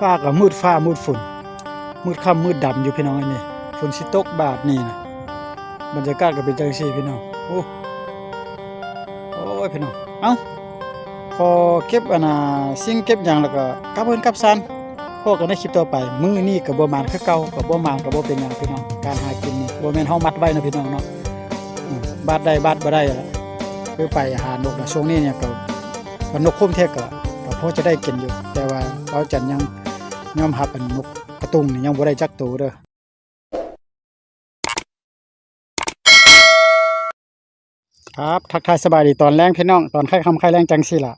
ฟ้าก็มืดฟ้ามืดฝนมืดค่ำมืดดำอยู่พี่น้องนี่ฝนสิตกบาดนี่นะบรรยากาศก็เป็นจังซี่พี่น้องโอ้ยพี่น้องเอ้าพอเก็บสิ่งเก็บหยังแล้วก็กลับเพิ่นกลับซันพบกันในคลิปต่อไปมื้อนี้ก็บ่มานคือเก่าก็บ่มานก็บ่เป็นหยังพี่น้องการหากินนี่บ่แม่นเฮามัดไว้นะพี่น้องเนาะบาดได้บาดบ่ได้ล่ะคือไปหานกช่วงนี้เนี่ยก็นกคุ้มแท้ก็พอจะได้กินอยู่แต่ว่าเราจันยังยอมรับนกกระตุงนี่ยังบ่ได้จักตัวเด้อครับทักทายสบายดีตอนแรงพี่น้องตอนค่ำค่ายแรงจังซี่ล่ะ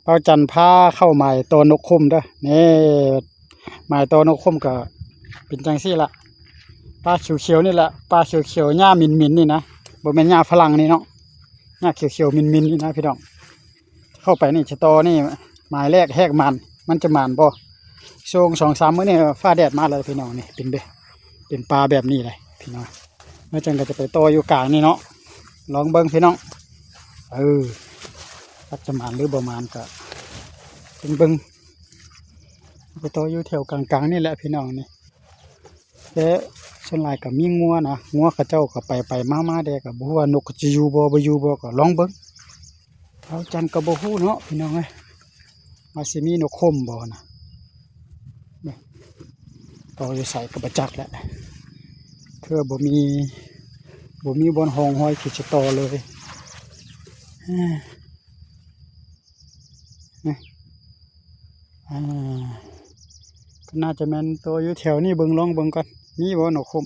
เราจันพาเข้าหมายตัวนกคุ้มเด้อนี่หมายตัวนกคุ้มก็เป็นจังซี่ล่ะปลาเขียวๆนี่แหละปลาเขียวๆหญ้ามินๆนี่นะบ่แม่นหญ้าฝรั่งนี่เนาะหญ้าเขียวๆมินๆนี่นะพี่น้องเข้าไปนี่ชะตอนี่หมายแรกแหกมันจะมันบ่ช่วง 2-3 มื้อนี่ฟ้าแดดมาแล้วพี่น้องนี่เป็นปลาแบบนี้เลยพี่น้องเมื่อจังก็จะไปต่ออยู่กลางนี่เนาะลองเบิ่งพี่น้องรักจะมันหรือบ่มันก็เบิ่งไปต่ออยู่แถวกลางๆนี่แหละพี่น้องนี่แต่ส่วนหลายก็มีงัวนะงัวเขาเจ้าก็ไปมาๆแดก็บ่ฮู้ว่านกจะอยู่บ่อยู่บ่ก็ลองเบิ่งเอาจันก็บ่ฮู้เนาะพี่น้องเอ้ยว่าสิมีนกคมบ่นะต่ออยู่ใส่ก็บ่จักแหละคือบ่มีบอนห้องห้อยขีดจะต่อเลยก็น่าจะแม่นตัวอยู่แถวนี้เบิ่งลองเบิ่งก่อนมีบ่นกคม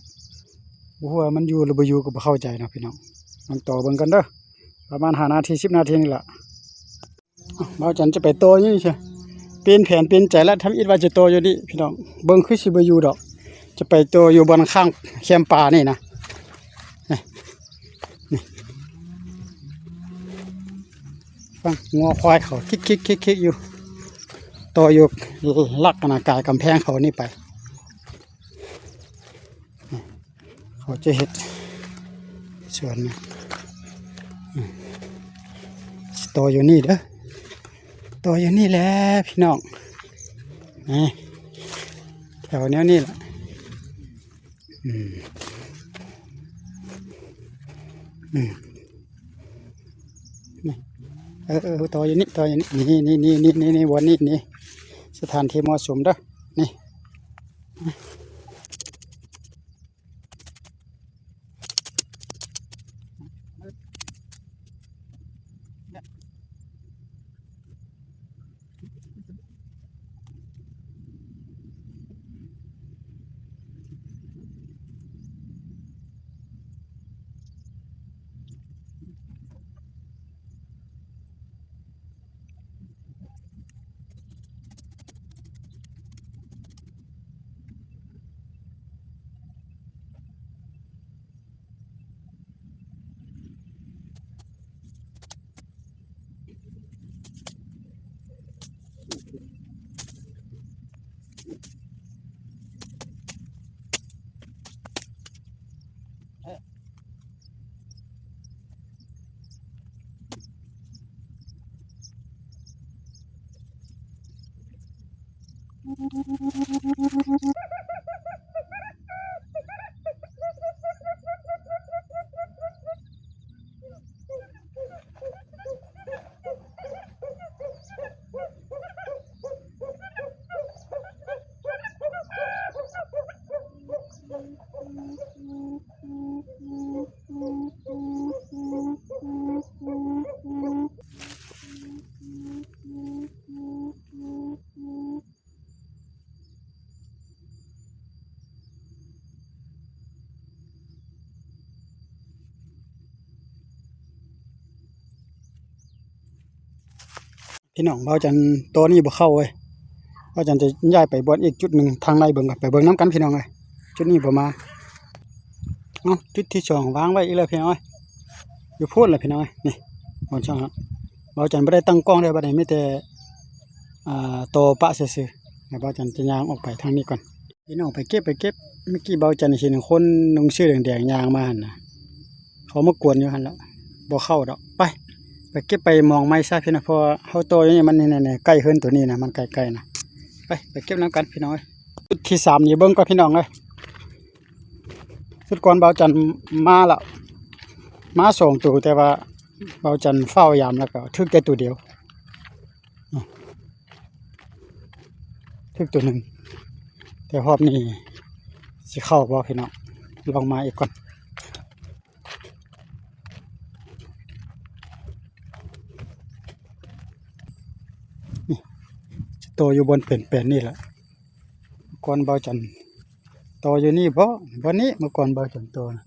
บ่ฮู้ว่ามันอยู่หรือบ่อยู่ก็บ่เข้าใจนะพี่น้องลองต่อเบิ่งกันเด้อประมาณ5 นาที 10 นาทีนี่ล่ะบ่าวจันจะไปโตอยู่นี่ใช่เปลี่ยนแผนเปลี่ยนใจแล้วทำอิดว่าจะโตอยู่ดิพี่น้องเบิ่งคือสิบ่อยู่ดอกจะไปโตอยู่บนข้างแคมป่านี่นะฟังงัวควายเขาคิกอยู่ต่ออยู่ลักกายกำแพงเขานี่ไปเขาจะเห็ดสวนนะต่ออยู่นี่เด้อต่ออยู่นี่แหละพี่น้องนี่แถวแนวนี้แหละต่ออยู่นี่นี่วันนี้นี่สถานที่เหมาะสมเด้อนี่พี่น้องเราจันตัวนี้บ่เข้าเว้ยเราจันจะย้ายไปบนอีกจุดหนึ่งทางในเบิ่งกันไปเบิ่งน้ำกันพี่น้องเลยจุดนี้บ่มาจุดที่2วางไว้อีกแล้วพี่น้องอยู่พูดเลยพี่น้องนี่บนช่องครับเราจันไม่ได้ตั้งกล้องเลยบัดนี้ไม่แต่โตปะซื่อๆเราจันจะย่างออกไปทางนี้ก่อนพี่น้องไปเก็บเมื่อกี้เบาจันเห็นคนนุ่งเสื้อแดงๆย่างมาหันนะเขามากวนอยู่หันแล้วบ่เข้าดอกไปเก็บไปมองไม้ซะพี่นะเพราะเขาโตอย่างนี้มันนี่ใกล้ขึ้นตัวนี้นะมันใกล้ๆนะใก ไปเก็บน้ำกันพี่น้องชุดที่3นี่เบิ่งก่อนพี่น้องเลยชุดก่อนเบาจันมาแล้วมา2ตัวแต่ว่าเบาจันเฝ้ายามแล้วก็ทึกแต่ตัวเดียวทึกตัวหนึ่งแต่รอบนี้สิเข้าบ่พี่น้องลองมาอีกก่อนนี่ตัวอยู่บนเป็นนี่แหละก่อนเบาจันตัวอยู่นี่บ่วันนี้เมื่อก่อนเบาจันตัวนะ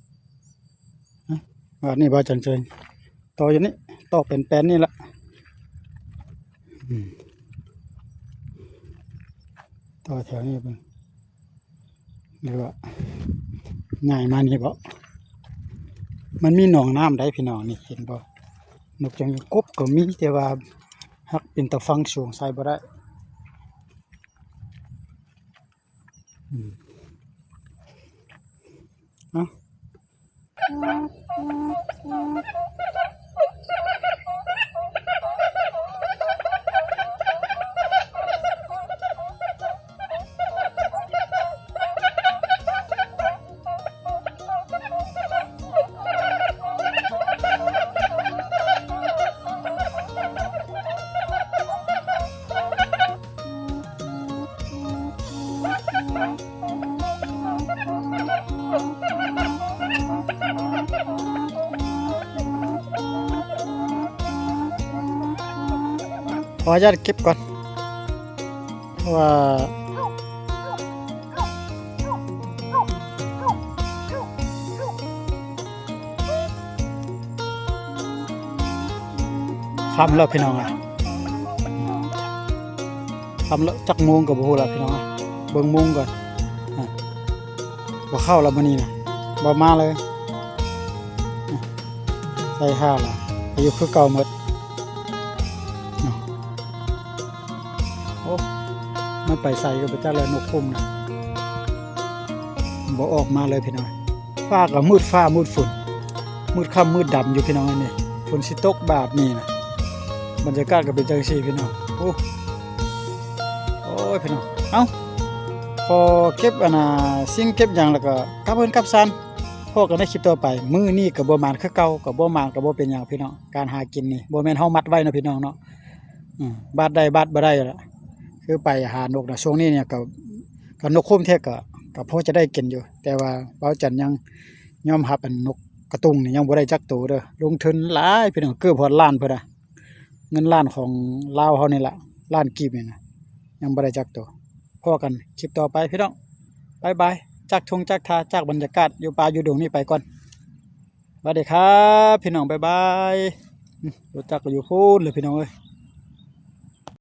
วันนี้เบาจันเจอตัวอยู่นี่ตัวเป็นนี่แหละตัวแถวนี้เป็นหรือว่าง่ายมานี่บ่มันมีหนองน้ำได้พี่น้องนี่เห็นบ่นกจังกบก็มีแต่ว่าหักเป็นตะฟังสูงใส่บ่ได้เนาะขออนุญาตเก็บก่อนว่าคำแล้วพี่น้องอ่ะคำแล้วจักโมงกับบ่ฮู้แล้วพี่น้องอ่ะเบิ่งโมงก่อนบ่เข้าแล้วมื้อนี้น่ะบ่มาเลยใส่ห้าล่ะอยู่คือเก่าหมดมันไปใส่กับเจ้าแล้วนกคุ้มนะบ่ออกมาเลยพี่น้องฟ้าก็มืดฟ้ามืดฝนมืดค่ำมืดดำอยู่พี่น้องนี่ฝนสิตกบาดนี่นะบรรยากาศก็เป็นจังซี่พี่น้องโอ้ยพี่น้องเอ้าพอเก็บสิ่งเก็บหยังแล้วก็กลับเพิ่นกลับซันพอกันในคลิปต่อไปมื้อนี้ก็บ่มานคือเก่าก็บ่มานก็บ่เป็นหยังพี่น้องการหากินนี่บ่แม่นเฮามัดไว้เนาะพี่น้องเนาะบาดได้บาดบ่ได้ล่ะคือไปหานกนะช่วงนี้เนี่ยกับนกคุ้มเทศก็พอจะได้กินอยู่แต่ว่าเบาจันยังยอมรับอันนกกระตุงนี่ยังบ่ได้จักตัวเด้อลงทุนหลายพี่น้องเกือบฮอดล้านเพิ่นน่ะเงินล้านของลาวเฮานี่ล่ะล้านกีบนี่นะยังบ่ได้จักตัวพอกันคลิปต่อไปพี่น้องบ๊ายบายจากทงจากทาจากบรรยากาศอยู่ป่าอยู่ดงนี่ไปก่อนสวัสดีครับพี่น้องบ๊ายบายรู้จักอยู่พูนเลยพี่น้องเอ้ย